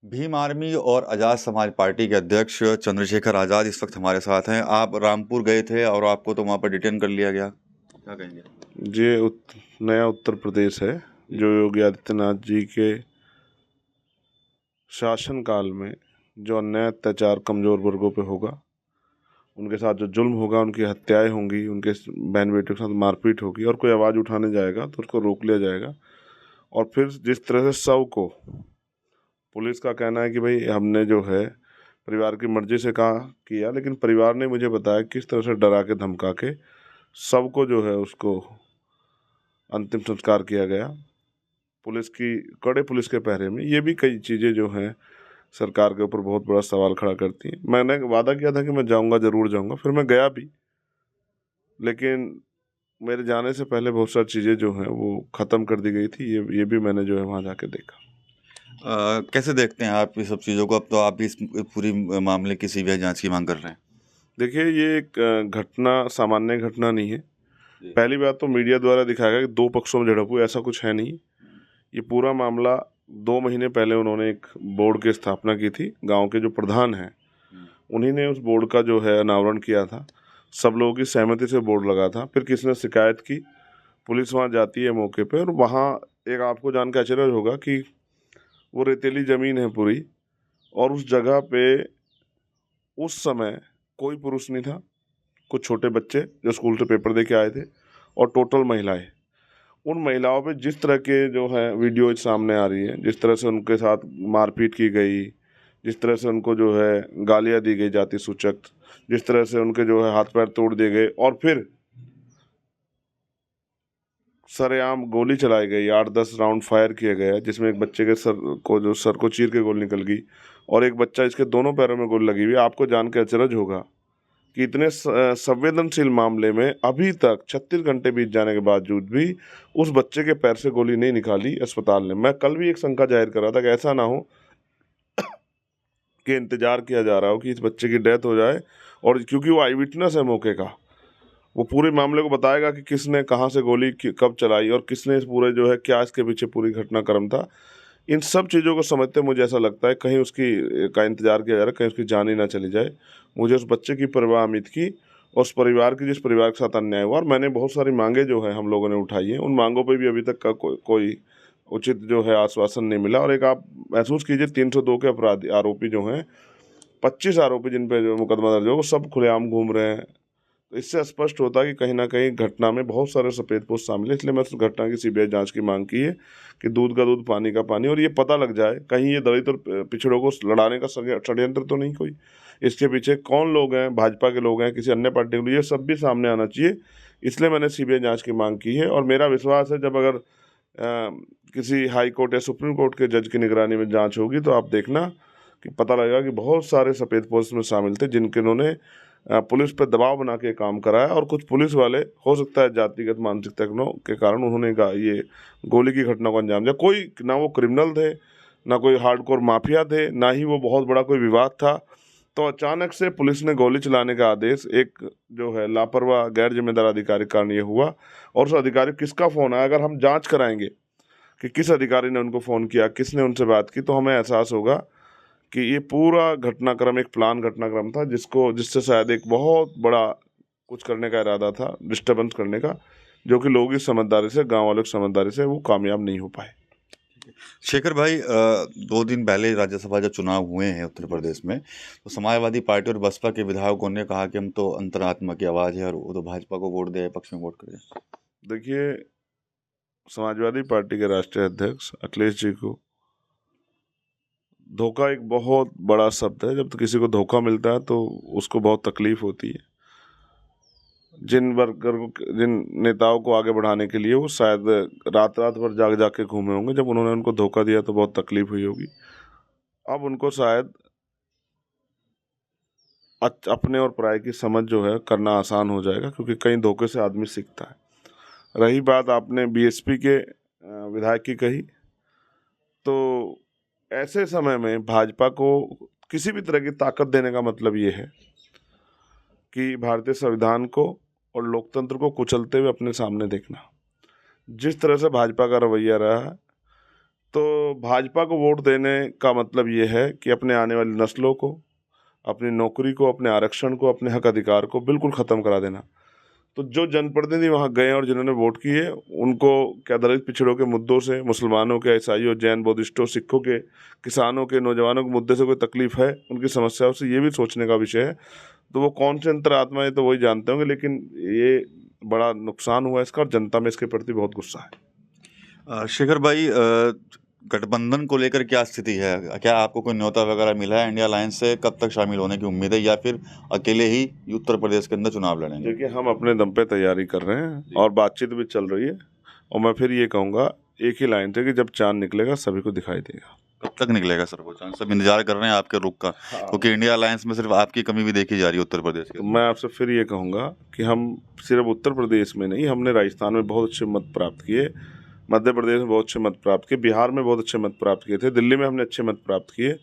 Bhim army और आज़ाद समाज party के अध्यक्ष चंद्रशेखर आज़ाद इस वक्त हमारे साथ हैं। आप रामपुर गए थे और आपको तो वहाँ पर डिटेन कर लिया गया, क्या कहेंगे? ये नया उत्तर प्रदेश है जो योगी आदित्यनाथ जी के शासनकाल में जो अन्याय अत्याचार कमज़ोर वर्गों पे होगा, उनके साथ जो जुल्म होगा, उनकी हत्याएं होंगी, उनके बहन बेटियों के साथ मारपीट होगी और कोई आवाज़ उठाने जाएगा तो उसको रोक लिया जाएगा। और फिर जिस तरह से शव को पुलिस का कहना है कि भाई हमने जो है परिवार की मर्जी से कहा किया, लेकिन परिवार ने मुझे बताया किस तरह से डरा के धमका के सबको जो है उसको अंतिम संस्कार किया गया पुलिस की कड़े पुलिस के पहरे में। ये भी कई चीज़ें जो हैं सरकार के ऊपर बहुत बड़ा सवाल खड़ा करती हैं। मैंने वादा किया था कि मैं जाऊंगा, ज़रूर जाऊंगा, फिर मैं गया भी, लेकिन मेरे जाने से पहले बहुत सारी चीज़ें जो हैं वो ख़त्म कर दी गई थी। ये भी मैंने जो है वहाँ जाके देखा। कैसे देखते हैं आप ये सब चीज़ों को? अब तो आप भी इस पूरी मामले की सीबीआई जांच की मांग कर रहे हैं। देखिए, ये एक घटना सामान्य घटना नहीं है। जी। पहली बात तो मीडिया द्वारा दिखाया गया कि दो पक्षों में झड़प हुई, ऐसा कुछ है नहीं। ये पूरा मामला 2 महीने पहले उन्होंने एक बोर्ड की स्थापना की थी। गांव के जो प्रधान हैं उन्हीं ने उस बोर्ड का जो है अनावरण किया था। सब लोगों की सहमति से बोर्ड लगा था। फिर किसी ने शिकायत की, पुलिस वहाँ जाती है मौके पे, और वहाँ एक आपको जान के आश्चर्य होगा कि वो रेतीली ज़मीन है पूरी, और उस जगह पे उस समय कोई पुरुष नहीं था। कुछ छोटे बच्चे जो स्कूल से पेपर दे के आए थे और टोटल महिलाएं। उन महिलाओं पे जिस तरह के जो है वीडियो सामने आ रही है, जिस तरह से उनके साथ मारपीट की गई, जिस तरह से उनको जो है गालियां दी गई जाति सूचक, जिस तरह से उनके जो है हाथ पैर तोड़ दिए गए, और फिर सरेआम गोली चलाई गई, 8-10 राउंड फायर किया गया, जिसमें एक बच्चे के सर को चीर के गोली निकल गई, और एक बच्चा इसके दोनों पैरों में गोली लगी हुई। आपको जान के अचरज होगा कि इतने संवेदनशील मामले में अभी तक 36 घंटे बीत जाने के बावजूद भी उस बच्चे के पैर से गोली नहीं निकाली अस्पताल ने। मैं कल भी एक शंका जाहिर कर रहा था कि ऐसा ना हो कि इंतजार किया जा रहा हो कि इस बच्चे की डेथ हो जाए, और क्योंकि वो आई विटनेस है मौके का, वो पूरे मामले को बताएगा कि किसने कहाँ से गोली कब चलाई और किसने इस पूरे जो है क्या इसके पीछे पूरी घटनाक्रम था। इन सब चीज़ों को समझते मुझे ऐसा लगता है कहीं उसकी का इंतजार किया जा रहा है, कहीं उसकी जान ही ना चली जाए। मुझे उस बच्चे की परवाह अमित की, और उस परिवार की जिस परिवार के साथ अन्याय हुआ, और मैंने बहुत सारी मांगे जो है हम लोगों ने उठाई हैं, उन मांगों पर भी अभी तक का कोई उचित जो है आश्वासन नहीं मिला। और एक आप महसूस कीजिए, 302 के अपराधी आरोपी जो हैं, 25 आरोपी जिन पे जो मुकदमा दर्ज हो, वो सब खुलेआम घूम रहे हैं। तो इससे स्पष्ट होता है कि कहीं ना कहीं घटना में बहुत सारे सफ़ेद पोस्ट शामिल है। इसलिए मैं उस घटना की सीबीआई जांच की मांग की है कि दूध का दूध पानी का पानी, और ये पता लग जाए कहीं ये दलित और पिछड़ों को लड़ाने का षड्यंत्र तो नहीं कोई, इसके पीछे कौन लोग हैं, भाजपा के लोग हैं, किसी अन्य पार्टी के लोग, ये सब भी सामने आना चाहिए। इसलिए मैंने सीबीआई जांच की मांग की है, और मेरा विश्वास है जब अगर किसी हाई कोर्ट या सुप्रीम कोर्ट के जज की निगरानी में जांच होगी तो आप देखना कि पता लगेगा कि बहुत सारे सफ़ेद पोस्ट में शामिल थे जिन्होंने पुलिस पर दबाव बना के काम कराया, और कुछ पुलिस वाले हो सकता है जातिगत मानसिकता के कारण उन्होंने ये गोली की घटना को अंजाम दिया। कोई ना वो क्रिमिनल थे, ना कोई हार्डकोर माफिया थे, ना ही वो बहुत बड़ा कोई विवाद था। तो अचानक से पुलिस ने गोली चलाने का आदेश एक जो है लापरवाह गैर जिम्मेदार अधिकारी के कारण ये हुआ। और उस अधिकारी किसका फ़ोन आया, अगर हम जांच कराएंगे कि किस अधिकारी ने उनको फ़ोन किया, किसने उनसे बात की, तो हमें एहसास होगा कि ये पूरा घटनाक्रम एक प्लान घटनाक्रम था, जिससे शायद एक बहुत बड़ा कुछ करने का इरादा था, डिस्टर्बेंस करने का, जो कि लोगों की समझदारी से, गांव वालों की समझदारी से वो कामयाब नहीं हो पाए। शेखर भाई, 2 दिन पहले राज्यसभा जब चुनाव हुए हैं उत्तर प्रदेश में, तो समाजवादी पार्टी और बसपा के विधायकों ने कहा कि हम तो अंतरात्मा की आवाज़ है और वो तो भाजपा को वोट दे, पक्ष में वोट करें। देखिए, समाजवादी पार्टी के राष्ट्रीय अध्यक्ष अखिलेश जी को धोखा एक बहुत बड़ा शब्द है। जब तो किसी को धोखा मिलता है तो उसको बहुत तकलीफ होती है। जिन नेताओं को आगे बढ़ाने के लिए वो शायद रात रात भर जाग जाग के घूमे होंगे, जब उन्होंने उनको धोखा दिया तो बहुत तकलीफ हुई होगी। अब उनको शायद अपने और पराये की समझ जो है करना आसान हो जाएगा, क्योंकि कई धोखे से आदमी सीखता है। रही बात आपने बीएसपी के विधायक की कही, तो ऐसे समय में भाजपा को किसी भी तरह की ताकत देने का मतलब ये है कि भारतीय संविधान को और लोकतंत्र को कुचलते हुए अपने सामने देखना। जिस तरह से भाजपा का रवैया रहा है, तो भाजपा को वोट देने का मतलब ये है कि अपने आने वाली नस्लों को, अपनी नौकरी को, अपने आरक्षण को, अपने हक अधिकार को बिल्कुल ख़त्म करा देना। तो जो जनप्रतिनिधि वहाँ गए और जिन्होंने वोट किए, उनको क्या दलित पिछड़ों के मुद्दों से, मुसलमानों के, ईसाइयों, जैन, बुद्धिस्टों, सिखों के, किसानों के, नौजवानों के मुद्दे से कोई तकलीफ है, उनकी समस्याओं से, ये भी सोचने का विषय है। तो वो कौन से अंतरात्मा है तो वही जानते होंगे, लेकिन ये बड़ा नुकसान हुआ इसका और जनता में इसके प्रति बहुत गुस्सा है। शेखर भाई, गठबंधन को लेकर क्या स्थिति है? क्या आपको कोई न्योता वगैरह मिला है इंडिया अलायंस से? कब तक शामिल होने की उम्मीद है, या फिर अकेले ही उत्तर प्रदेश के अंदर चुनाव लड़ेंगे? देखिए, हम अपने दम पे तैयारी कर रहे हैं और बातचीत भी चल रही है। और मैं फिर ये कहूँगा, एक ही लाइन है कि जब चांद निकलेगा सभी को दिखाई देगा। कब तक निकलेगा सर वो चांद? सब इंतजार कर रहे हैं आपके रुख का, क्योंकि इंडिया अलायंस में सिर्फ आपकी कमी भी देखी जा रही है उत्तर प्रदेश तो के। मैं आपसे फिर ये कहूँगा कि हम सिर्फ उत्तर प्रदेश में नहीं, हमने राजस्थान में बहुत अच्छे मत प्राप्त किए, मध्य प्रदेश में बहुत अच्छे मत प्राप्त किए, बिहार में बहुत अच्छे मत प्राप्त किए थे, दिल्ली में हमने अच्छे मत प्राप्त किए,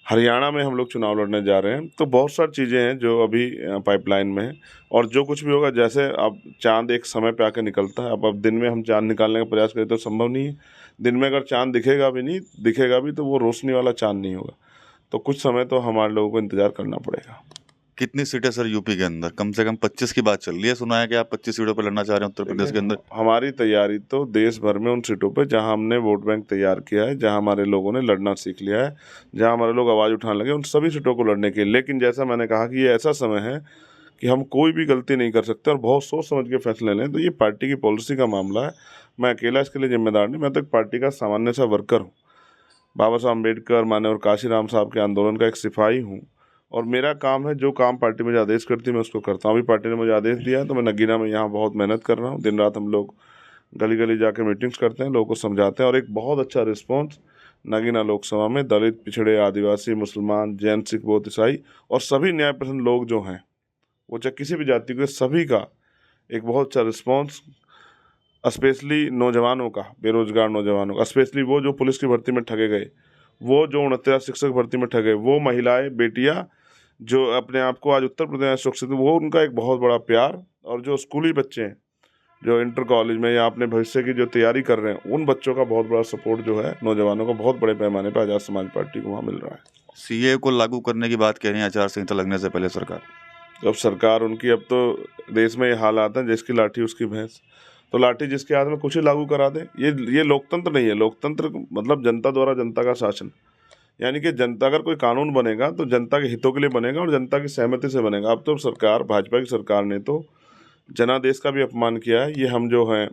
हरियाणा में हम लोग चुनाव लड़ने जा रहे हैं। तो बहुत सारी चीज़ें हैं जो अभी पाइपलाइन में है, और जो कुछ भी होगा, जैसे अब चांद एक समय पे आके निकलता है, अब दिन में हम चांद निकालने का प्रयास करें तो संभव नहीं है। दिन में अगर चांद दिखेगा भी तो वो रोशनी वाला चांद नहीं होगा। तो कुछ समय तो हमारे लोगों को इंतजार करना पड़ेगा। कितनी सीटें सर यूपी के अंदर? कम से कम 25 की बात चल रही है, सुना है कि आप 25 सीटों पर लड़ना चाह रहे हैं उत्तर प्रदेश के अंदर। हमारी तैयारी तो देश भर में उन सीटों पे जहां हमने वोट बैंक तैयार किया है, जहां हमारे लोगों ने लड़ना सीख लिया है, जहां हमारे लोग आवाज़ उठाने लगे, उन सभी सीटों को लड़ने के लिए। लेकिन जैसा मैंने कहा कि ये ऐसा समय है कि हम कोई भी गलती नहीं कर सकते और बहुत सोच समझ के फैसले लें। तो ये पार्टी की पॉलिसी का मामला है, मैं अकेला इसके लिए जिम्मेदार नहीं, मैं तो एक पार्टी का सामान्य सा वर्कर हूँ। बाबा साहब अम्बेडकर, माननीय काशीराम साहब के आंदोलन का एक सिपाही हूँ, और मेरा काम है, जो काम पार्टी मुझे आदेश करती है मैं उसको करता हूँ। अभी पार्टी ने मुझे आदेश दिया है तो मैं नगीना में यहाँ बहुत मेहनत कर रहा हूँ। दिन रात हम लोग गली गली जाके मीटिंग्स करते हैं, लोगों को समझाते हैं, और एक बहुत अच्छा रिस्पॉन्स नगीना लोकसभा में दलित, पिछड़े, आदिवासी, मुसलमान, जैन, सिख, बौद्ध, ईसाई और सभी न्यायपसंद लोग जो हैं, वो चाहे किसी भी जाति के, सभी का एक बहुत अच्छा रिस्पॉन्स, स्पेशली नौजवानों का, बेरोजगार नौजवानों का, स्पेशली वो जो पुलिस की भर्ती में ठगे गए, वो जो 69 शिक्षक भर्ती में ठगे, वो महिलाएं, बेटियां जो अपने आप को आज उत्तर प्रदेश में सुरक्षित, वो उनका एक बहुत बड़ा प्यार। और जो स्कूली बच्चे हैं, जो इंटर कॉलेज में या अपने भविष्य की जो तैयारी कर रहे हैं, उन बच्चों का बहुत बड़ा सपोर्ट जो है नौजवानों का बहुत बड़े पैमाने पर आज़ाद समाज पार्टी को वहाँ मिल रहा है। सीए को लागू करने की बात कह रही है आचार संहिता लगने से पहले सरकार। अब सरकार उनकी, अब तो देश में ये हालात हैं, जिसकी लाठी उसकी भैंस। तो लाठी जिसके हाथ में कुछ ही लागू करा दे। ये लोकतंत्र नहीं है। लोकतंत्र मतलब जनता द्वारा जनता का शासन, यानी कि जनता, अगर कोई कानून बनेगा तो जनता के हितों के लिए बनेगा और जनता की सहमति से बनेगा। अब तो सरकार, भाजपा की सरकार ने तो जनादेश का भी अपमान किया है। ये हम जो हैं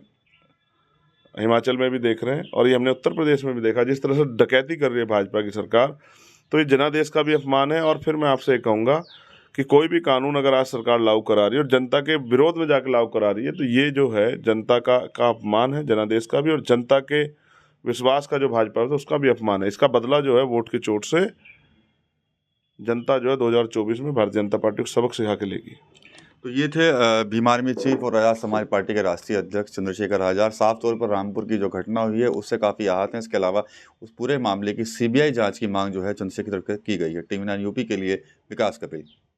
हिमाचल में भी देख रहे हैं, और ये हमने उत्तर प्रदेश में भी देखा, जिस तरह से डकैती कर रही है भाजपा की सरकार, तो ये जनादेश का भी अपमान है। और फिर मैं आपसे ये कहूँगा कि कोई भी कानून अगर आज सरकार लागू करा रही है और जनता के विरोध में जाकर लागू करा रही है, तो ये जो है जनता का अपमान है, जनादेश का भी, और जनता के विश्वास का जो भाजपा है तो उसका भी अपमान है। इसका बदला जो है वोट की चोट से जनता जो है 2024 में भारतीय जनता पार्टी को सबक सिखा के लेगी। तो ये थे भीम आर्मी चीफ और आज़ाद समाज पार्टी के राष्ट्रीय अध्यक्ष चंद्रशेखर आज़ाद। साफ तौर पर रामपुर की जो घटना हुई है उससे काफ़ी आहत हैं। इसके अलावा उस पूरे मामले की सीबीआई जांच की मांग जो है चंद्रशेखर की गई है। टीवी 9 यूपी के लिए विकास कपिल।